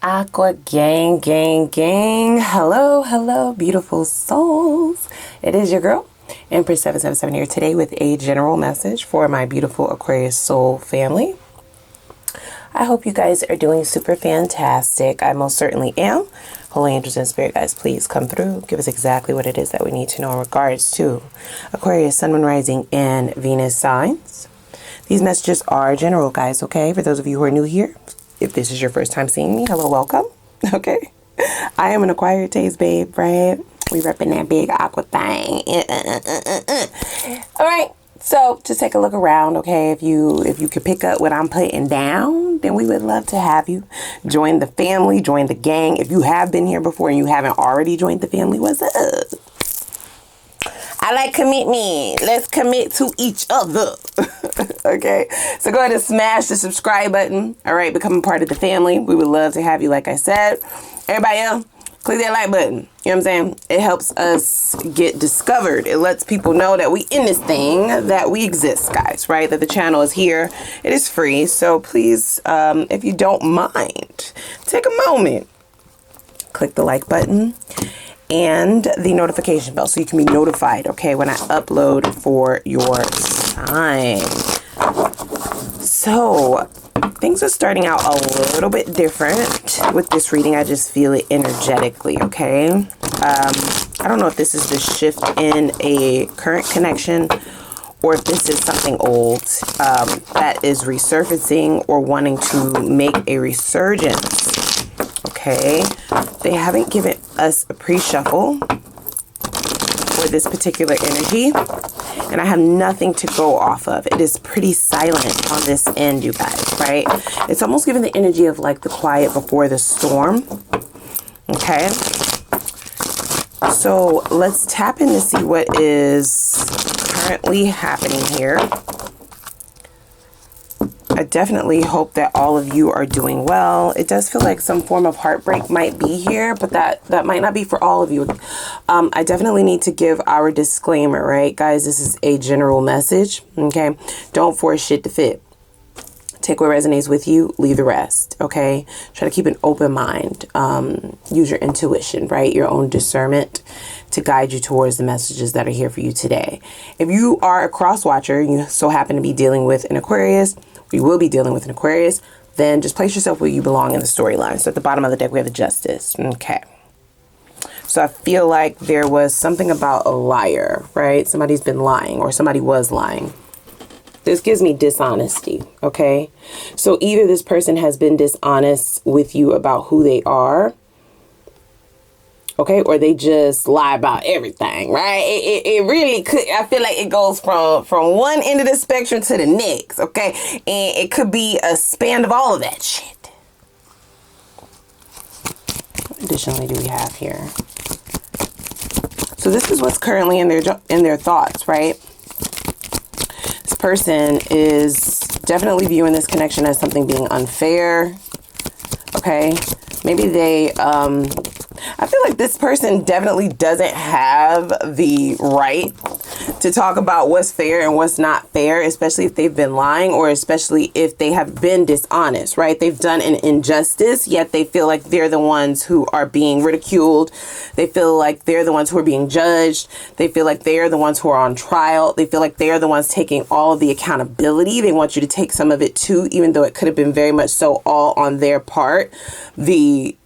Aqua gang, gang, gang. Hello, hello, beautiful souls. It is your girl, Empress 777 here today with a general message for my beautiful Aquarius soul family. I hope you guys are doing super fantastic. I most certainly am. Holy angels and spirit guys, please come through. Give us exactly what it is that we need to know in regards to Aquarius, Sun, Moon, Rising, and Venus signs. These messages are general, guys, okay? For those of you who are new here, if this is your first time seeing me, hello, welcome, okay? I am an acquired taste babe, right? We repping that big aqua thing. All right, so just take a look around, okay? If you could pick up what I'm putting down, then we would love to have you join the family, join the gang. If you have been here before and you haven't already joined the family, what's up? I like commitment. Let's commit to each other. Okay, so go ahead and smash the subscribe button. All right, become a part of the family. We would love to have you, like I said. Everybody else, click that like button. You know what I'm saying? It helps us get discovered. It lets people know that we in this thing, that we exist, guys, right? That the channel is here. It is free. So please, if you don't mind, take a moment. Click the like button and the notification bell so you can be notified, okay, when I upload for your sign. So things are starting out a little bit different with this reading. I just feel it energetically, okay? I don't know if this is the shift in a current connection or if this is something old that is resurfacing or wanting to make a resurgence. Okay, they haven't given us a pre-shuffle for this particular energy, and I have nothing to go off of. It is pretty silent on this end, you guys, right? It's almost giving the energy of like the quiet before the storm. Okay, so let's tap in to see what is currently happening here. I definitely hope that all of you are doing well. It does feel like some form of heartbreak might be here, but that might not be for all of you. I definitely need to give our disclaimer, right? Guys, this is a general message, okay? Don't force shit to fit. Take what resonates with you, leave the rest, okay? Try to keep an open mind. Use your intuition, right? Your own discernment to guide you towards the messages that are here for you today. If you are a cross watcher and you so happen to be dealing with an Aquarius, you will be dealing with an Aquarius, then just place yourself where you belong in the storyline. So at the bottom of the deck, we have the Justice. Okay. So I feel like there was something about a liar, right? Somebody's been lying or somebody was lying. This gives me dishonesty, okay? So either this person has been dishonest with you about who they are, okay, or they just lie about everything, right? It really could. I feel like it goes from one end of the spectrum to the next, okay? And it could be a span of all of that shit. What additionally do we have here? So this is what's currently in their thoughts, right? This person is definitely viewing this connection as something being unfair, okay? Maybe they, I feel like this person definitely doesn't have the right to talk about what's fair and what's not fair, especially if they've been lying or especially if they have been dishonest, right? They've done an injustice, yet they feel like they're the ones who are being ridiculed. They feel like they're the ones who are being judged. They feel like they're the ones who are on trial. They feel like they're the ones taking all of the accountability. They want you to take some of it too, even though it could have been very much so all on their part. The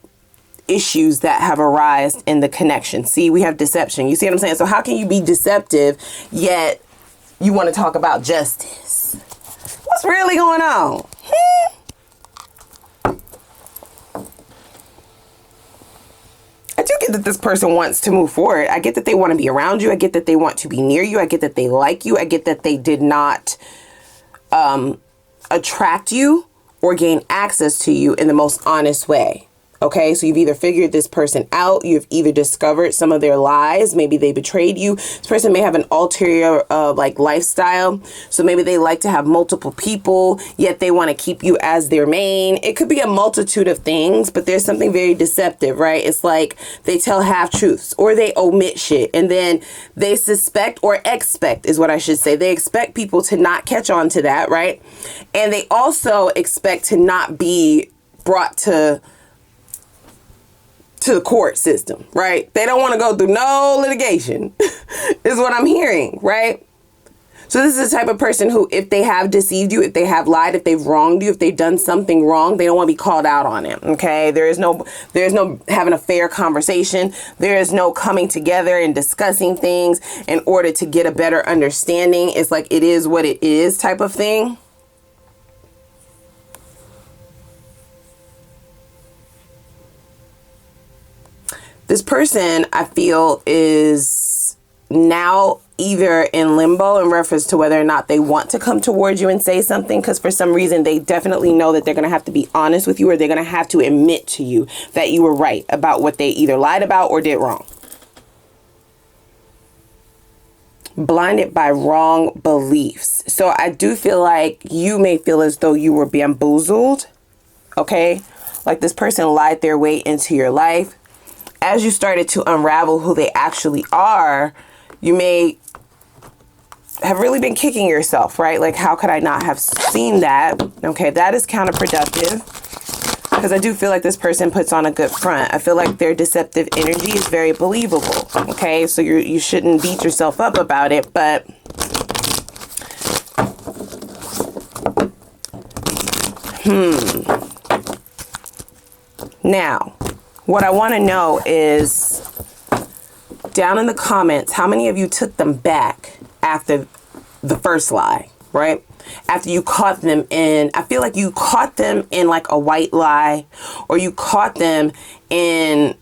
issues that have arisen in the connection. See, we have deception. You see what I'm saying? So how can you be deceptive yet you want to talk about justice? What's really going on? I do get that this person wants to move forward. I get that they want to be around you. I get that they want to be near you. I get that they like you. I get that they did not attract you or gain access to you in the most honest way. Okay, so you've either figured this person out, you've either discovered some of their lies, maybe they betrayed you. This person may have an ulterior like lifestyle, so maybe they like to have multiple people, yet they want to keep you as their main. It could be a multitude of things, but there's something very deceptive, right? It's like they tell half truths or they omit shit, and then they suspect or expect is what I should say. They expect people to not catch on to that, right? And they also expect to not be brought to to the court system, right? They don't want to go through no litigation, is what I'm hearing, right? So this is the type of person who, if they have deceived you, if they have lied, if they've wronged you, if they've done something wrong, they don't want to be called out on it. Okay. There is no having a fair conversation. There is no coming together and discussing things in order to get a better understanding. It's like, it is what it is type of thing. This person, I feel, is now either in limbo in reference to whether or not they want to come towards you and say something, because for some reason they definitely know that they're going to have to be honest with you, or they're going to have to admit to you that you were right about what they either lied about or did wrong. Blinded by wrong beliefs. So I do feel like you may feel as though you were bamboozled. Okay. Like this person lied their way into your life. As you started to unravel who they actually are, you may have really been kicking yourself, right? Like, how could I not have seen that? Okay, that is counterproductive, because I do feel like this person puts on a good front. I feel like their deceptive energy is very believable. Okay, so you shouldn't beat yourself up about it, but now, what I want to know is, down in the comments, how many of you took them back after the first lie, right? After you caught them in, I feel like you caught them in like a white lie, or you caught them in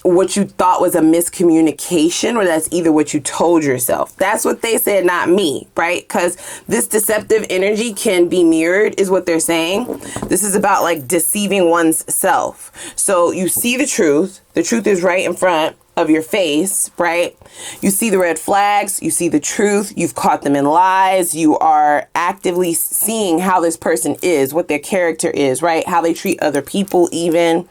what you thought was a miscommunication, or that's either what you told yourself. That's what they said, not me, right? Because this deceptive energy can be mirrored, is what they're saying. This is about like deceiving one's self. So you see the truth is right in front of your face, right? You see the red flags, you see the truth, you've caught them in lies, you are actively seeing how this person is, what their character is, right? How they treat other people even,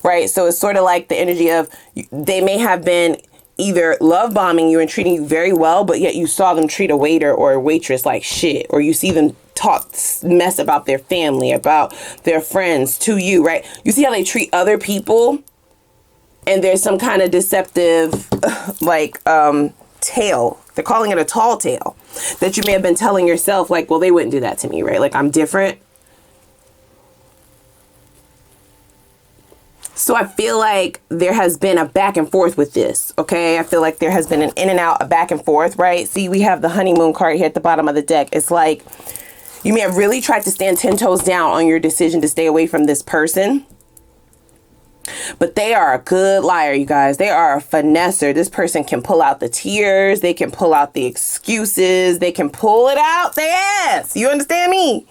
right? So it's sort of like the energy of, they may have been either love bombing you and treating you very well, but yet you saw them treat a waiter or a waitress like shit, or you see them talk mess about their family, about their friends to you, right? You see how they treat other people, and there's some kind of deceptive, like, tale. They're calling it a tall tale that you may have been telling yourself, like, well, they wouldn't do that to me, right? Like, I'm different. So I feel like there has been a back and forth with this, okay? I feel like there has been an in and out, a back and forth, right? See, we have the honeymoon card here at the bottom of the deck. It's like you may have really tried to stand 10 toes down on your decision to stay away from this person. But they are a good liar, you guys. They are a finesser. This person can pull out the tears. They can pull out the excuses. They can pull it out their ass. You understand me?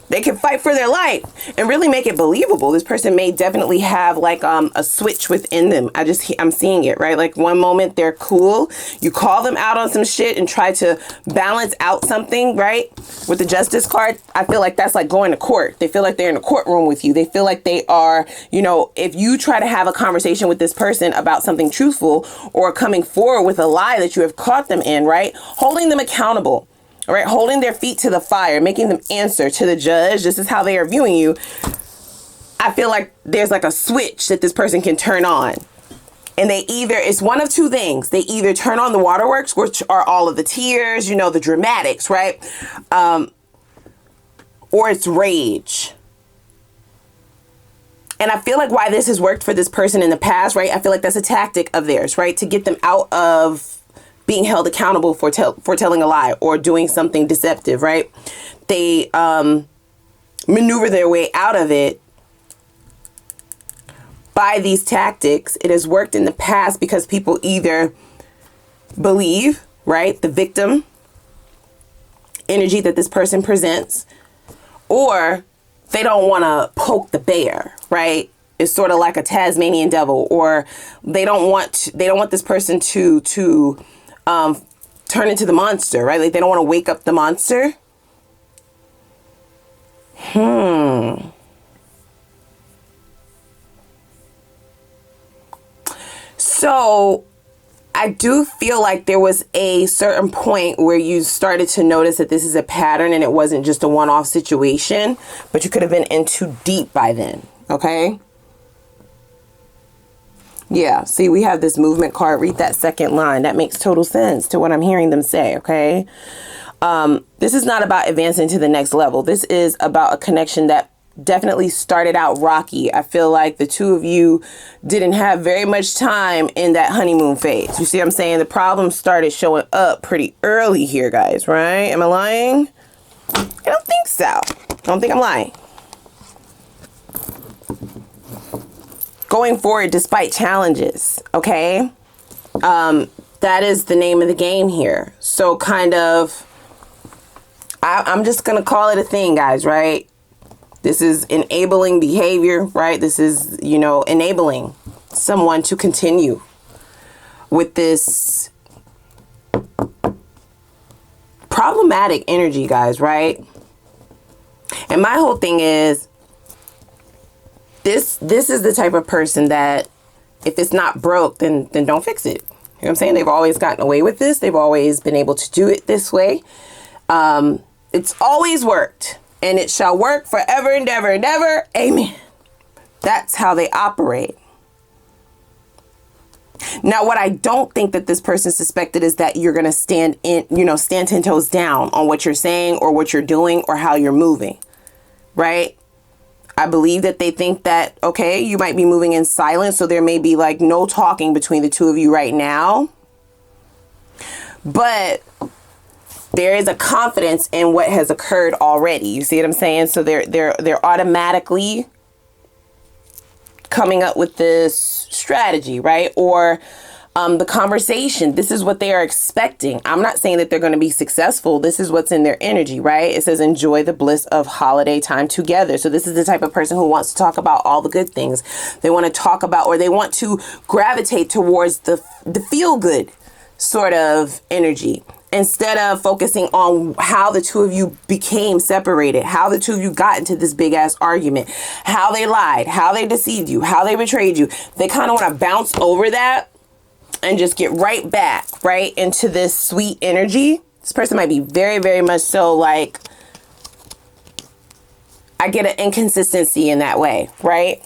They can fight for their life and really make it believable. This person may definitely have like a switch within them. I'm seeing it, right? Like one moment they're cool. You call them out on some shit and try to balance out something, right? With the justice card, I feel like that's like going to court. They feel like they're in a courtroom with you. They feel like they are, you know, if you try to have a conversation with this person about something truthful or coming forward with a lie that you have caught them in, right? Holding them accountable. All right, holding their feet to the fire, making them answer to the judge. This is how they are viewing you. I feel like there's like a switch that this person can turn on. And it's one of two things. They either turn on the waterworks, which are all of the tears, you know, the dramatics, right? Or it's rage. And I feel like why this has worked for this person in the past, right? I feel like that's a tactic of theirs, right? To get them out of being held accountable for telling a lie or doing something deceptive, right? They maneuver their way out of it by these tactics. It has worked in the past because people either believe, right, the victim energy that this person presents, or they don't want to poke the bear, right? It's sort of like a Tasmanian devil, or they don't want this person to turn into the monster, right? Like they don't want to wake up the monster. So I do feel like there was a certain point where you started to notice that this is a pattern and it wasn't just a one-off situation, but you could have been in too deep by then. Okay. Yeah, see, we have this movement card. Read that second line. That makes total sense to what I'm hearing them say, okay? This is not about advancing to the next level. This is about a connection that definitely started out rocky. I feel like the two of you didn't have very much time in that honeymoon phase. You see what I'm saying? The problems started showing up pretty early here, guys, right? Am I lying? I don't think so. I don't think I'm lying. Going forward despite challenges, okay? That is the name of the game here. So kind of, I'm just going to call it a thing, guys, right? This is enabling behavior, right? This is, you know, enabling someone to continue with this problematic energy, guys, right? And my whole thing is, this is the type of person that if it's not broke, then don't fix it. You know what I'm saying? They've always gotten away with this. They've always been able to do it this way. It's always worked, and it shall work forever and ever and ever. Amen. That's how they operate. Now, what I don't think that this person suspected is that you're going to stand 10 toes down on what you're saying or what you're doing or how you're moving, right? I believe that they think that, okay, you might be moving in silence, so there may be like no talking between the two of you right now. But there is a confidence in what has occurred already. You see what I'm saying? So they're automatically coming up with this strategy, right? Or the conversation. This is what they are expecting. I'm not saying that they're going to be successful. This is what's in their energy, right? It says enjoy the bliss of holiday time together. So this is the type of person who wants to talk about all the good things. They want to talk about, or they want to gravitate towards the feel good sort of energy, instead of focusing on how the two of you became separated, how the two of you got into this big ass argument, how they lied, how they deceived you, how they betrayed you. They kind of want to bounce over that and just get right back, right into this sweet energy. This person might be very, very much so like, I get an inconsistency in that way, right?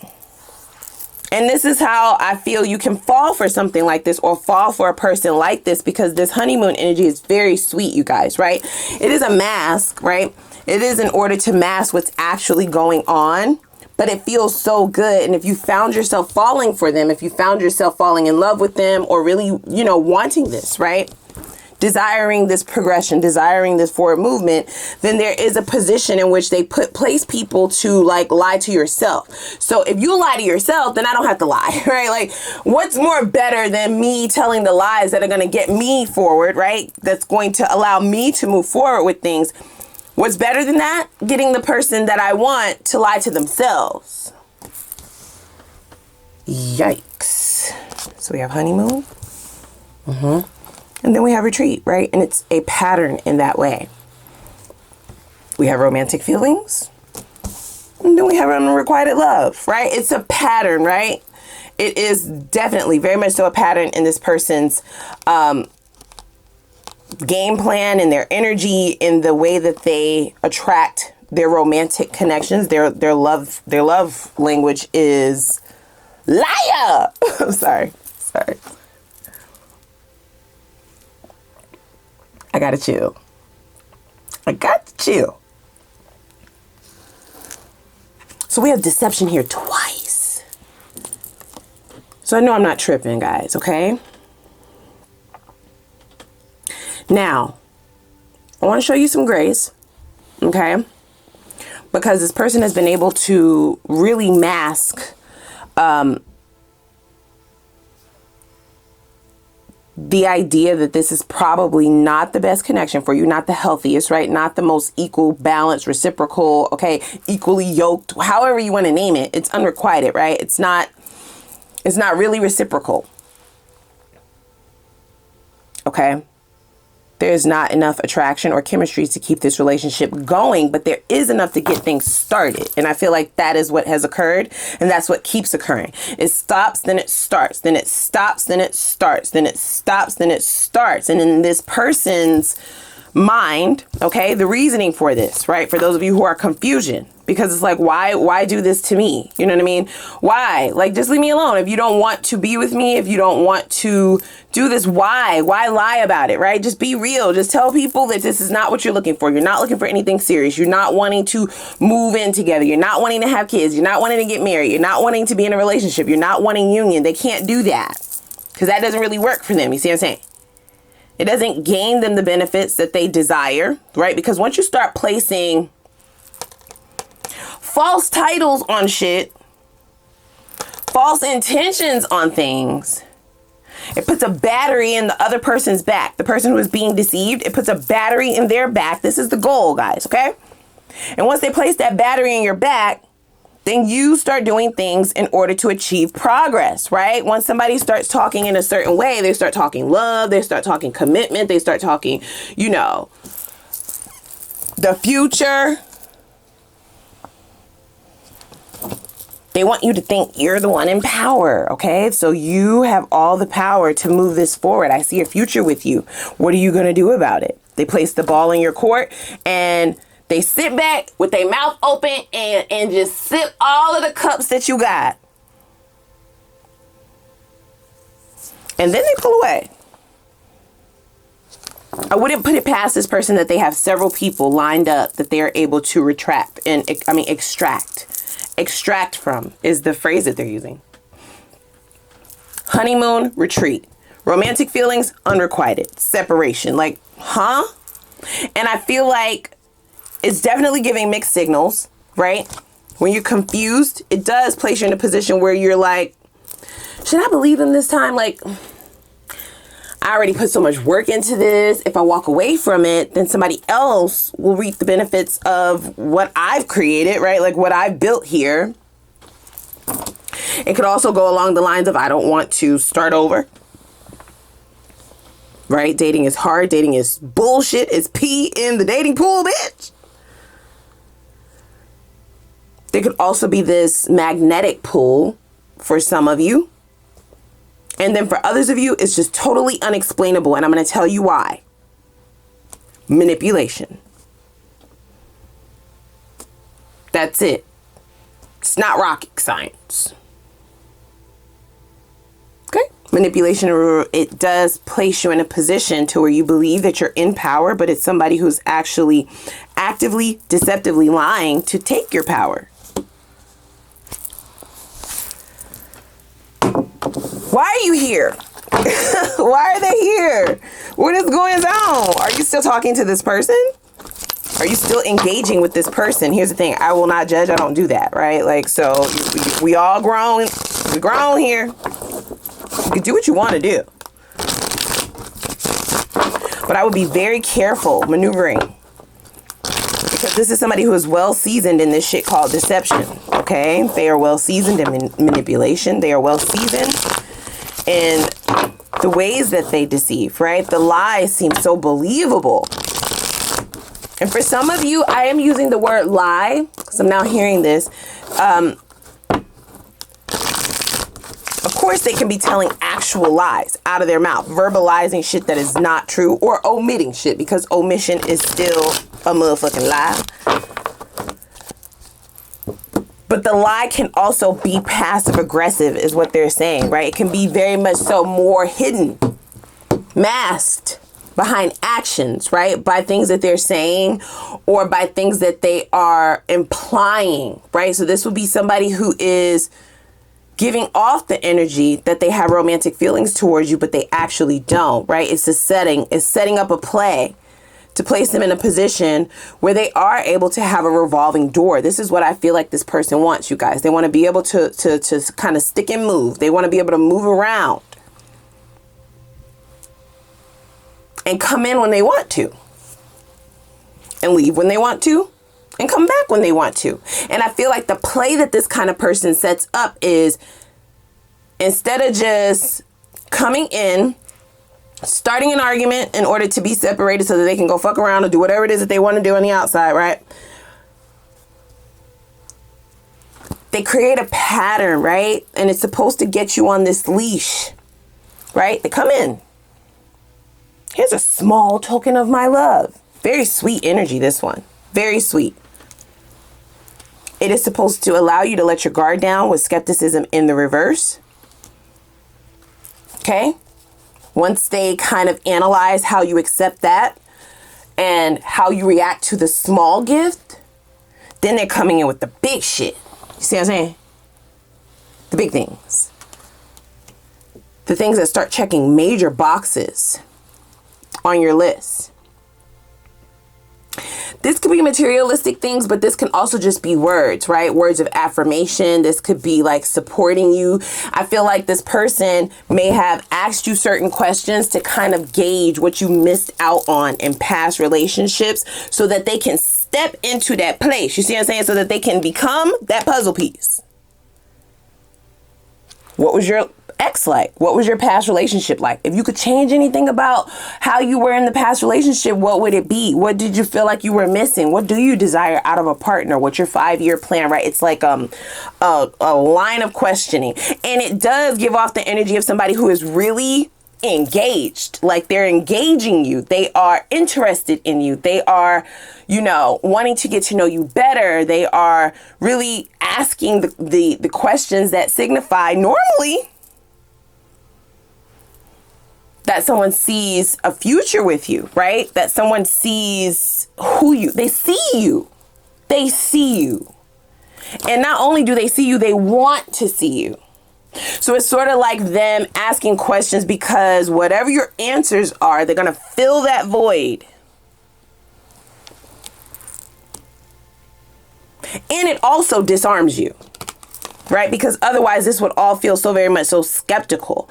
And this is how I feel you can fall for something like this, or fall for a person like this, because this honeymoon energy is very sweet, you guys, right? It is a mask, right? It is in order to mask what's actually going on, but it feels so good. And if you found yourself falling for them, if you found yourself falling in love with them, or really, you know, wanting this, right? Desiring this progression, desiring this forward movement, then there is a position in which they place people to like lie to yourself. So if you lie to yourself, then I don't have to lie, right? Like, what's more better than me telling the lies that are going to get me forward, right? That's going to allow me to move forward with things. What's better than that? Getting the person that I want to lie to themselves. Yikes. So we have honeymoon. And then we have retreat, right? And it's a pattern in that way. We have romantic feelings. And then we have unrequited love, right? It's a pattern, right? It is definitely very much so a pattern in this person's game plan, and their energy, in the way that they attract their romantic connections. Their love language is liar. I'm sorry. I gotta chill. So we have deception here twice. So I know I'm not tripping, guys, okay? Now, I want to show you some grace, okay? Because this person has been able to really mask the idea that this is probably not the best connection for you, not the healthiest, right? Not the most equal, balanced, reciprocal, okay, equally yoked, however you want to name it. It's unrequited, right? It's not really reciprocal. Okay? There's not enough attraction or chemistry to keep this relationship going, but there is enough to get things started. And I feel like that is what has occurred, and that's what keeps occurring. It stops, then it starts, then it stops, then it starts, then it stops, then it starts. And in this person's mind, okay, the reasoning for this, right, for those of you who are confusion, Because it's like, why do this to me? You know what I mean? Why? Like, just leave me alone. If you don't want to be with me, if you don't want to do this, why? Why lie about it, right? Just be real. Just tell people that this is not what you're looking for. You're not looking for anything serious. You're not wanting to move in together. You're not wanting to have kids. You're not wanting to get married. You're not wanting to be in a relationship. You're not wanting union. They can't do that because that doesn't really work for them. You see what I'm saying? It doesn't gain them the benefits that they desire, right? Because once you start placing false titles on shit, false intentions on things, it puts a battery in the other person's back. The person who is being deceived, it puts a battery in their back. This is the goal, guys, okay? And once they place that battery in your back, then you start doing things in order to achieve progress, right? Once somebody starts talking in a certain way, they start talking love, they start talking commitment, they start talking, you know, the future. They want you to think you're the one in power, okay? So you have all the power to move this forward. I see a future with you. What are you going to do about it? They place the ball in your court and they sit back with their mouth open and just sip all of the cups that you got. And then they pull away. I wouldn't put it past this person that they have several people lined up that they are able to extract. Extract from is the phrase that they're using. Honeymoon, retreat. Romantic feelings, unrequited. Separation. Like, huh? And I feel like it's definitely giving mixed signals, right? When you're confused, it does place you in a position where you're like, should I believe him this time? Like, I already put so much work into this. If I walk away from it, then somebody else will reap the benefits of what I've created, right? Like what I've built here. It could also go along the lines of, I don't want to start over. Right? Dating is hard. Dating is bullshit. It's pee in the dating pool, bitch. There could also be this magnetic pull for some of you. And then for others of you, it's just totally unexplainable. And I'm going to tell you why. Manipulation. That's it. It's not rocket science. Okay? Manipulation, it does place you in a position to where you believe that you're in power, but it's somebody who's actually actively, deceptively lying to take your power. Why are you here? Why are they here? What is going on? Are you still talking to this person? Are you still engaging with this person? Here's the thing. I will not judge. I don't do that, right? Like, so we all grown. We grown here. You can do what you want to do. But I would be very careful maneuvering. Because this is somebody who is well seasoned in this shit called deception. Okay? They are well seasoned in manipulation. They are well seasoned in the ways that they deceive, right? The lies seem so believable. And for some of you, I am using the word lie because I'm now hearing this. Of course, they can be telling actual lies out of their mouth, verbalizing shit that is not true, or omitting shit, because omission is still a motherfucking lie. But the lie can also be passive aggressive is what they're saying, right? It can be very much so more hidden, masked behind actions, right? By things that they're saying or by things that they are implying, right? So this would be somebody who is giving off the energy that they have romantic feelings towards you, but they actually don't, right? It's a setting, it's setting up a play to place them in a position where they are able to have a revolving door. This is what I feel like this person wants, you guys. They want to be able to kind of stick and move. They want to be able to move around and come in when they want to and leave when they want to and come back when they want to. And I feel like the play that this kind of person sets up is, instead of just coming in, starting an argument in order to be separated so that they can go fuck around or do whatever it is that they want to do on the outside, right? They create a pattern, right? And it's supposed to get you on this leash, right? They come in. Here's a small token of my love. Very sweet energy, this one. Very sweet. It is supposed to allow you to let your guard down with skepticism in the reverse. Okay? Once they kind of analyze how you accept that and how you react to the small gift, then they're coming in with the big shit. You see what I'm saying? The big things. The things that start checking major boxes on your list. This could be materialistic things, but this can also just be words, right? Words of affirmation. This could be like supporting you. I feel like this person may have asked you certain questions to kind of gauge what you missed out on in past relationships so that they can step into that place. You see what I'm saying? So that they can become that puzzle piece. What was your ex like? What was your past relationship like? If you could change anything about how you were in the past relationship, what would it be? What did you feel like you were missing? What do you desire out of a partner? What's your 5-year plan, right? It's like a line of questioning. And it does give off the energy of somebody who is really engaged. Like they're engaging you. They are interested in you. They are, you know, wanting to get to know you better. They are really asking the questions that signify normally that someone sees a future with you, right? That someone sees they see you. They see you. And not only do they see you, they want to see you. So it's sort of like them asking questions because whatever your answers are, they're going to fill that void. And it also disarms you, right? Because otherwise this would all feel so very much so skeptical.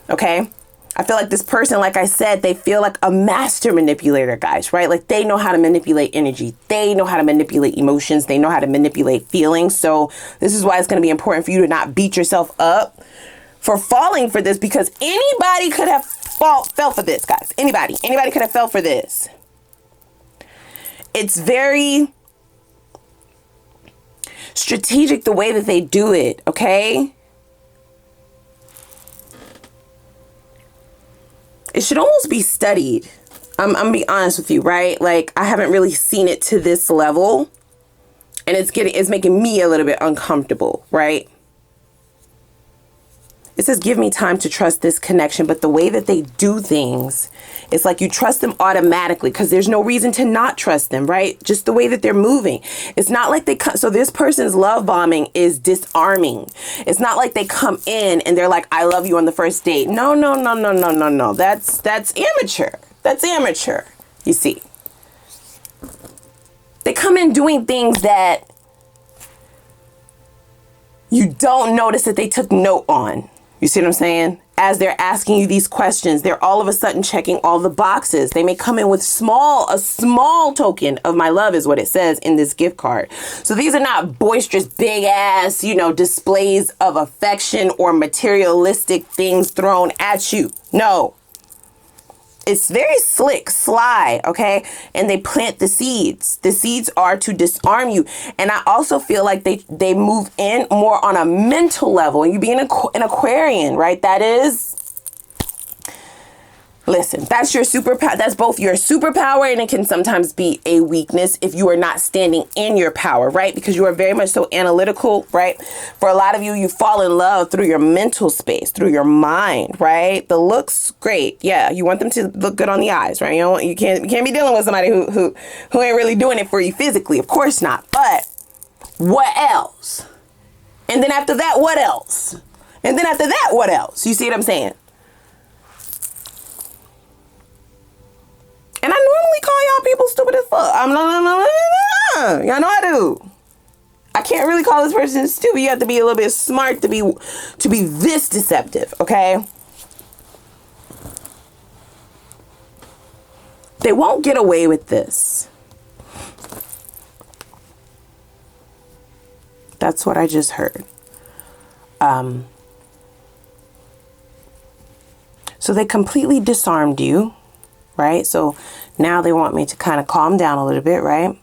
Okay? I feel like this person, like I said, they feel like a master manipulator, guys, right? Like they know how to manipulate energy. They know how to manipulate emotions. They know how to manipulate feelings. So this is why it's going to be important for you to not beat yourself up for falling for this, because anybody could have fell for this, guys. Anybody could have fell for this. It's very strategic the way that they do it, okay? It should almost be studied. I'm gonna be honest with you, right? Like I haven't really seen it to this level, and it's making me a little bit uncomfortable, right? It says, give me time to trust this connection. But the way that they do things, it's like you trust them automatically because there's no reason to not trust them, right? Just the way that they're moving. It's not like so this person's love bombing is disarming. It's not like they come in and they're like, I love you on the first date. No. That's amateur. That's amateur. You see, they come in doing things that you don't notice that they took note on. You see what I'm saying? As they're asking you these questions, they're all of a sudden checking all the boxes. They may come in with a small token of my love is what it says in this gift card. So these are not boisterous, big ass, displays of affection or materialistic things thrown at you. No. It's very slick, sly, okay? And they plant the seeds. The seeds are to disarm you. And I also feel like they move in more on a mental level. And you being an Aquarian, right? That is... Listen, that's your superpower. That's both your superpower and it can sometimes be a weakness if you are not standing in your power, right? Because you are very much so analytical, right? For a lot of you, you fall in love through your mental space, through your mind, right? The looks, great. Yeah, you want them to look good on the eyes, right? You can't be dealing with somebody who ain't really doing it for you physically. Of course not. But what else? And then after that, what else? And then after that, what else? You see what I'm saying? And I normally call y'all people stupid as fuck. Y'all know I do. I can't really call this person stupid. You have to be a little bit smart to be this deceptive, okay? They won't get away with this. That's what I just heard. So they completely disarmed you. Right? So now they want me to kind of calm down a little bit, right?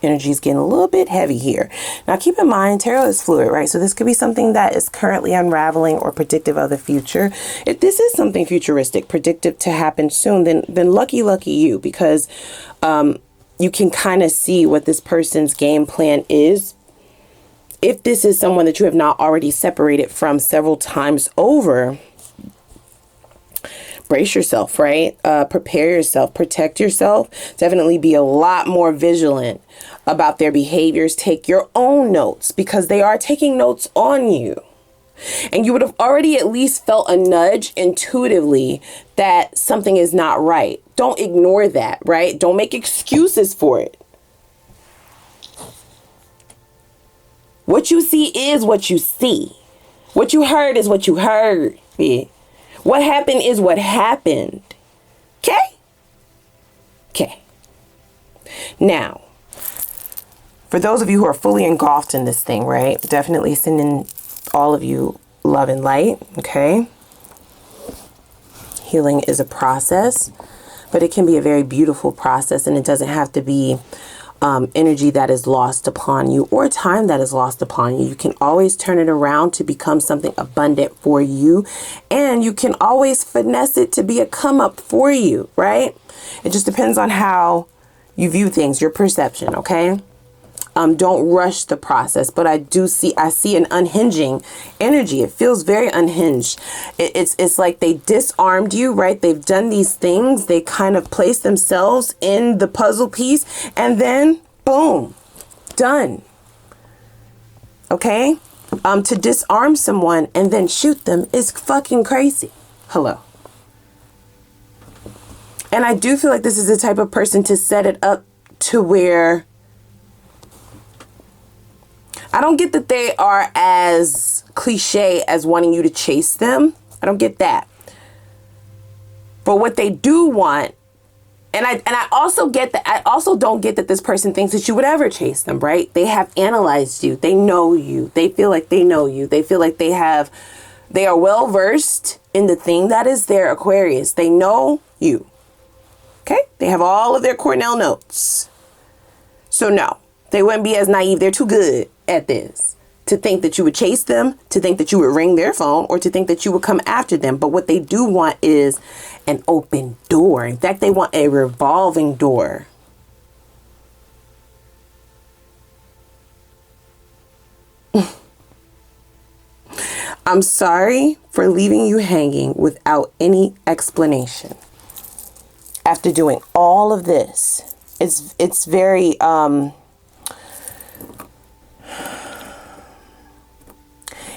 Energy is getting a little bit heavy here. Now keep in mind, tarot is fluid, right? So this could be something that is currently unraveling or predictive of the future. If this is something futuristic, predictive to happen soon, then lucky you, because you can kind of see what this person's game plan is. If this is someone that you have not already separated from several times over, brace yourself, right? Prepare yourself, protect yourself. Definitely be a lot more vigilant about their behaviors. Take your own notes, because they are taking notes on you. And you would have already at least felt a nudge intuitively that something is not right. Don't ignore that, right? Don't make excuses for it. What you see is what you see. What you heard is what you heard. Yeah. What happened is what happened. Okay? Okay. Now, for those of you who are fully engulfed in this thing, right? Definitely sending all of you love and light, okay? Healing is a process, but it can be a very beautiful process, and it doesn't have to be energy that is lost upon you or time that is lost upon you. You can always turn it around to become something abundant for you, and you can always finesse it to be a come up for you, right? It just depends on how you view things, your perception, okay? Don't rush the process, but I see an unhinging energy. It feels very unhinged. It's like they disarmed you, right? They've done these things. They kind of place themselves in the puzzle piece, and then boom, done. Okay? To disarm someone and then shoot them is fucking crazy. Hello. And I do feel like this is the type of person to set it up to where I don't get that they are as cliche as wanting you to chase them. I don't get that. But what they do want, and I also get that, I also don't get that this person thinks that you would ever chase them, right? They have analyzed you. They know you. They feel like they know you. They feel like they are well versed in the thing that is their Aquarius. They know you. Okay? They have all of their Cornell notes. So no, they wouldn't be as naive. They're too good at this to think that you would chase them, to think that you would ring their phone, or to think that you would come after them. But what they do want is an open door. In fact, they want a revolving door. I'm sorry for leaving you hanging without any explanation. After doing all of this, it's very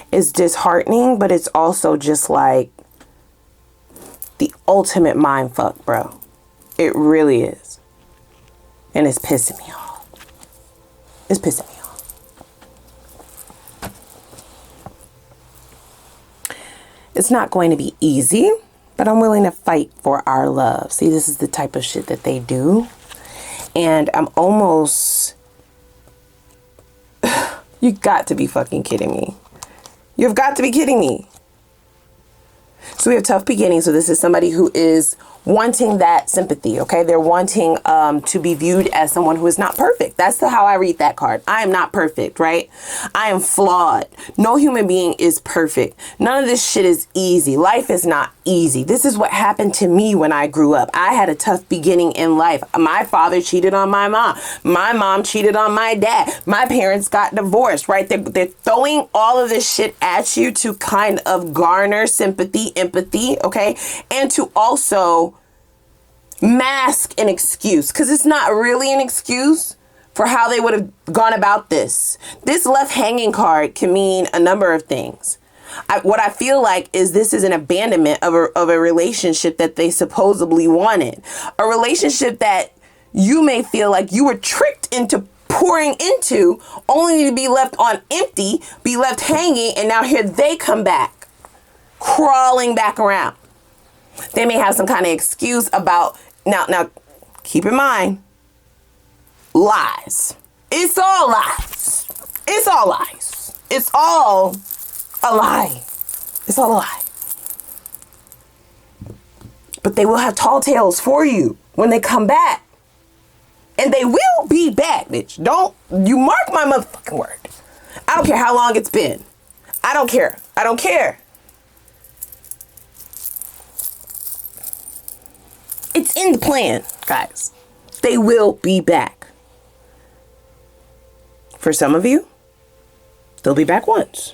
it's disheartening, but it's also just like the ultimate mind fuck, bro. It really is. And it's pissing me off. It's pissing me off. It's not going to be easy, but I'm willing to fight for our love. See, this is the type of shit that they do. And I'm almost... You got to be fucking kidding me. You've got to be kidding me. So we have tough beginnings. So this is somebody who is wanting that sympathy, okay? They're wanting to be viewed as someone who is not perfect. That's how I read that card. I am not perfect, right? I am flawed. No human being is perfect. None of this shit is easy. Life is not easy. This is what happened to me when I grew up. I had a tough beginning in life. My father cheated on my mom. My mom cheated on my dad. My parents got divorced, right? They're throwing all of this shit at you to kind of garner sympathy, empathy, okay? And to also mask an excuse, because it's not really an excuse for how they would have gone about this. This left hanging card can mean a number of things. What I feel like is this is an abandonment of a relationship that they supposedly wanted. A relationship that you may feel like you were tricked into pouring into, only to be left on empty, be left hanging, and now here they come back, crawling back around. They may have some kind of excuse about, now keep in mind, lies. It's all lies. It's all lies. It's all a lie. It's all a lie. But they will have tall tales for you when they come back. And they will be back, bitch. Don't you mark my motherfucking word. I don't care how long it's been. I don't care. I don't care. It's in the plan, guys. they will be back. For some of you, they'll be back once.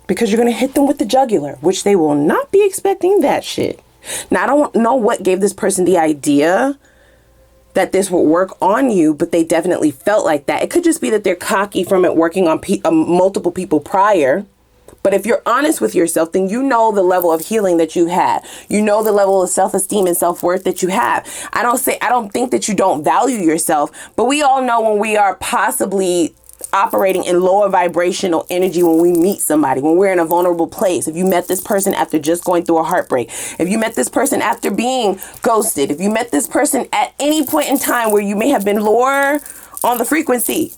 Because you're going to hit them with the jugular, which they will not be expecting that shit. Now, I don't know what gave this person the idea that this would work on you, but they definitely felt like that. It could just be that they're cocky from it working on multiple people prior. But if you're honest with yourself, then you know the level of healing that you had. You know the level of self-esteem and self-worth that you have. I don't think that you don't value yourself, but we all know when we are possibly operating in lower vibrational energy when we meet somebody, when we're in a vulnerable place. If you met this person after just going through a heartbreak, if you met this person after being ghosted, if you met this person at any point in time where you may have been lower on the frequency,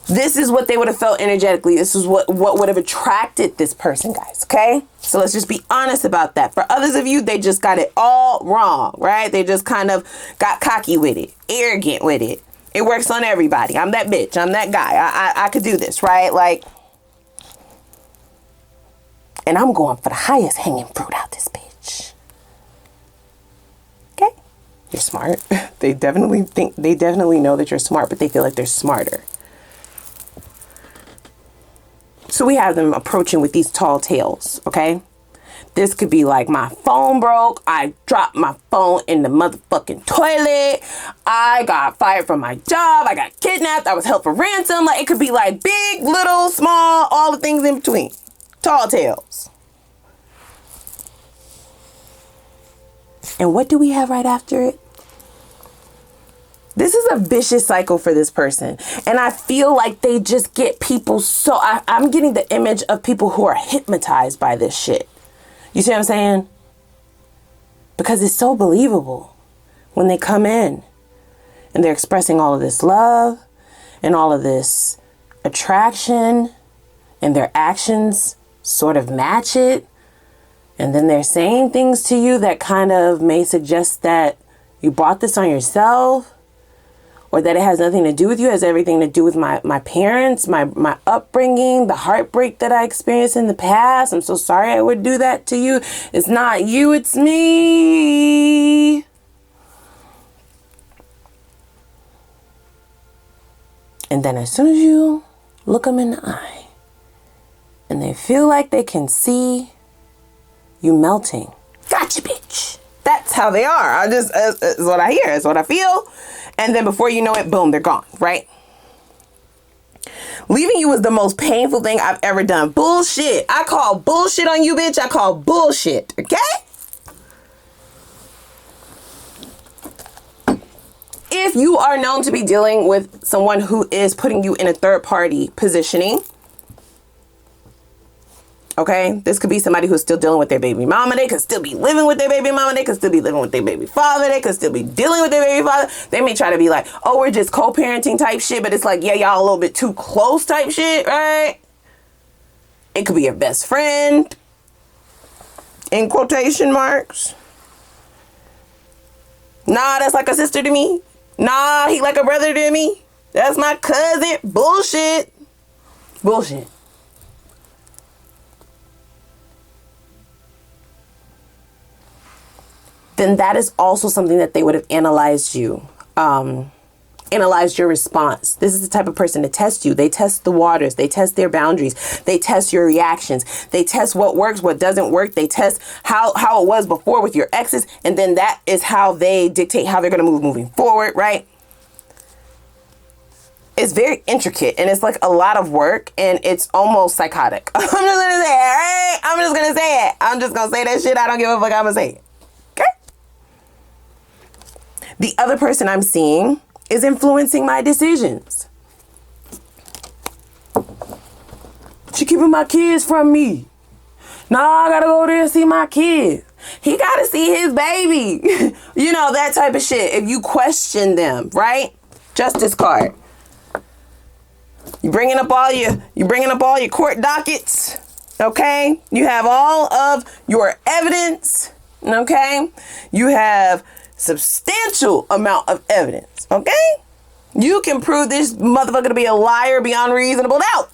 this is what they would have felt energetically. This is what would have attracted this person, guys. Okay? So let's just be honest about that. For others of you, they just got it all wrong, right? They just kind of got cocky with it, arrogant with it. It works on everybody. I'm that bitch. I'm that guy. I could do this, right? Like, and I'm going for the highest hanging fruit out this bitch. Okay? You're smart. They definitely know that you're smart, but they feel like they're smarter. So we have them approaching with these tall tales, okay? This could be like, my phone broke. I dropped my phone in the motherfucking toilet. I got fired from my job. I got kidnapped. I was held for ransom. Like, it could be like big, little, small, all the things in between. Tall tales. And what do we have right after it? This is a vicious cycle for this person. And I feel like they just get people so... I'm getting the image of people who are hypnotized by this shit. You see what I'm saying? Because it's so believable when they come in and they're expressing all of this love and all of this attraction, and their actions sort of match it. And then they're saying things to you that kind of may suggest that you brought this on yourself, or that it has nothing to do with you. It has everything to do with my parents, my upbringing, the heartbreak that I experienced in the past. I'm so sorry I would do that to you. It's not you, it's me. And then as soon as you look them in the eye and they feel like they can see you melting, gotcha, bitch. That's how they are. It's what I hear. It's what I feel. And then before you know it, boom, they're gone, right? Leaving you was the most painful thing I've ever done. Bullshit. I call bullshit on you, bitch. I call bullshit, okay? If you are known to be dealing with someone who is putting you in a third party positioning, okay, this could be somebody who's still dealing with their baby mama. They could still be living with their baby mama. They could still be living with their baby father. They could still be dealing with their baby father. They may try to be like, oh, we're just co-parenting type shit. But it's like, yeah, y'all a little bit too close type shit, right? It could be your best friend, in quotation marks. Nah, that's like a sister to me. Nah, he like a brother to me. That's my cousin. Bullshit. Bullshit. Then that is also something that they would have analyzed you, analyzed your response. This is the type of person to test you. They test the waters. They test their boundaries. They test your reactions. They test what works, what doesn't work. They test how it was before with your exes. And then that is how they dictate how they're going to move moving forward, right? It's very intricate, and it's like a lot of work, and it's almost psychotic. I'm just going to say it, all right? I'm just going to say it. I'm just going to say that shit. I don't give a fuck. I'm going to say it. The other person I'm seeing is influencing my decisions. She keeping my kids from me. Nah, I gotta go there and see my kids. He gotta see his baby. You know, that type of shit. If you question them, right? Justice card. You bringing up all your court dockets, okay? You have all of your evidence, okay? You have substantial amount of evidence, okay? You can prove this motherfucker to be a liar beyond reasonable doubt.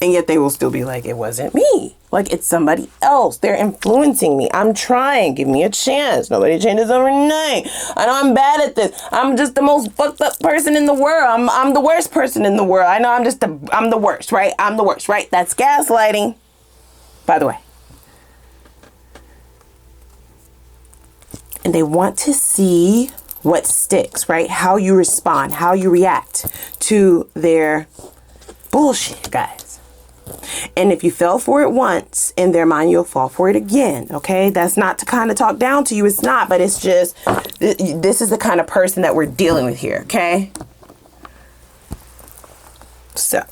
And yet they will still be like, it wasn't me. Like, it's somebody else. They're influencing me. I'm trying. Give me a chance. Nobody changes overnight. I know I'm bad at this. I'm just the most fucked up person in the world. I'm the worst person in the world. I know I'm the worst, right? I'm the worst, right? That's gaslighting, by the way. And they want to see what sticks, right? How you respond, how you react to their bullshit, guys. And if you fell for it once, in their mind, you'll fall for it again. Okay. That's not to kind of talk down to you. It's not, but it's just, this is the kind of person that we're dealing with here. Okay. So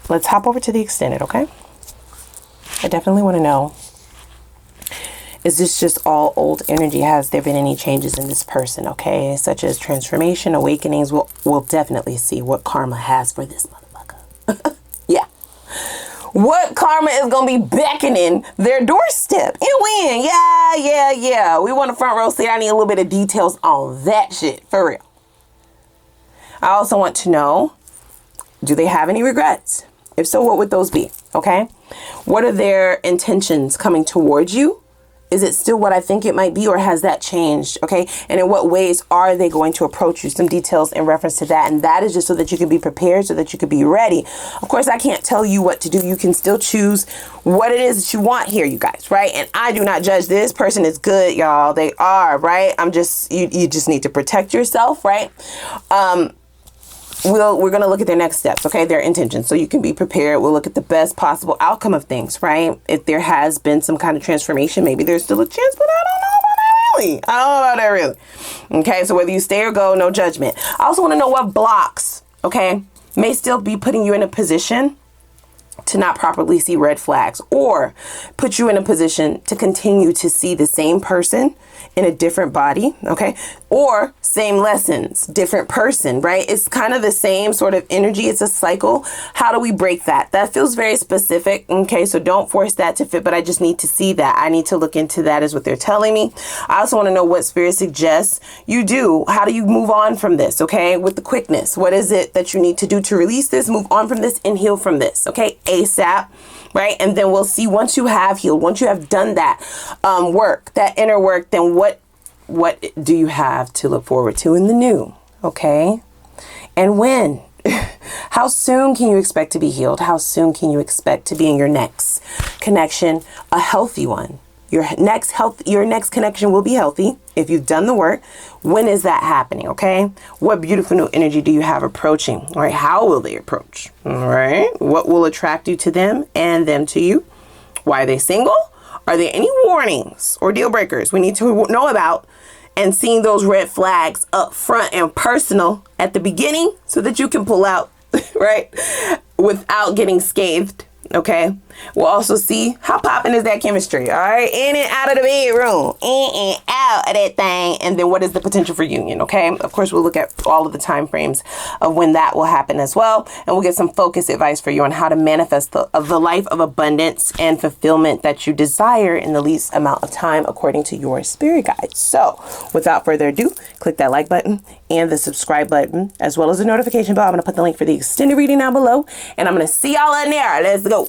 let's hop over to the extended. Okay. I definitely want to know, is this just all old energy? Has there been any changes in this person? Okay. Such as transformation, awakenings. We'll definitely see what karma has for this motherfucker. Yeah. What karma is going to be beckoning their doorstep and when? Yeah. We want a front row seat. I need a little bit of details on that shit, for real. I also want to know, do they have any regrets? If so, what would those be? Okay. What are their intentions coming towards you? Is it still what I think it might be, or has that changed? Okay. And in what ways are they going to approach you? Some details in reference to that. And that is just so that you can be prepared, so that you can be ready. Of course, I can't tell you what to do. You can still choose what it is that you want here, you guys. Right. And I do not judge. This person is good, y'all. They are. Right. You just need to protect yourself. Right. We're going to look at their next steps, okay? Their intentions, so you can be prepared. We'll look at the best possible outcome of things, right? If there has been some kind of transformation, maybe there's still a chance, but I don't know about that really. Okay, so whether you stay or go, no judgment. I also want to know what blocks, okay, may still be putting you in a position to not properly see red flags, or put you in a position to continue to see the same person in a different body, okay? Or same lessons, different person, right? It's kind of the same sort of energy. It's a cycle. How do we break that? That feels very specific, okay? So don't force that to fit, but I just need to see that. I need to look into that, is what they're telling me. I also want to know what Spirit suggests you do. How do you move on from this, okay? With the quickness, what is it that you need to do to release this, move on from this, and heal from this, okay? ASAP. Right. And then we'll see, once you have healed, once you have done that work, that inner work, then what do you have to look forward to in the new? OK. And when? How soon can you expect to be healed? How soon can you expect to be in your next connection, a healthy one? Your next connection will be healthy if you've done the work. When is that happening? Okay. What beautiful new energy do you have approaching? All right. How will they approach? All right. What will attract you to them and them to you? Why are they single? Are there any warnings or deal breakers we need to know about? And seeing those red flags up front and personal at the beginning, so that you can pull out, right, without getting scathed. Okay. We'll also see how popping is that chemistry. All right. In and out of the bedroom. In and out of that thing. And then what is the potential for union? Okay. Of course, we'll look at all of the time frames of when that will happen as well. And we'll get some focus advice for you on how to manifest the life of abundance and fulfillment that you desire in the least amount of time, according to your spirit guide. So without further ado, click that like button and the subscribe button, as well as the notification bell. I'm going to put the link for the extended reading down below, and I'm going to see y'all in there. Let's go.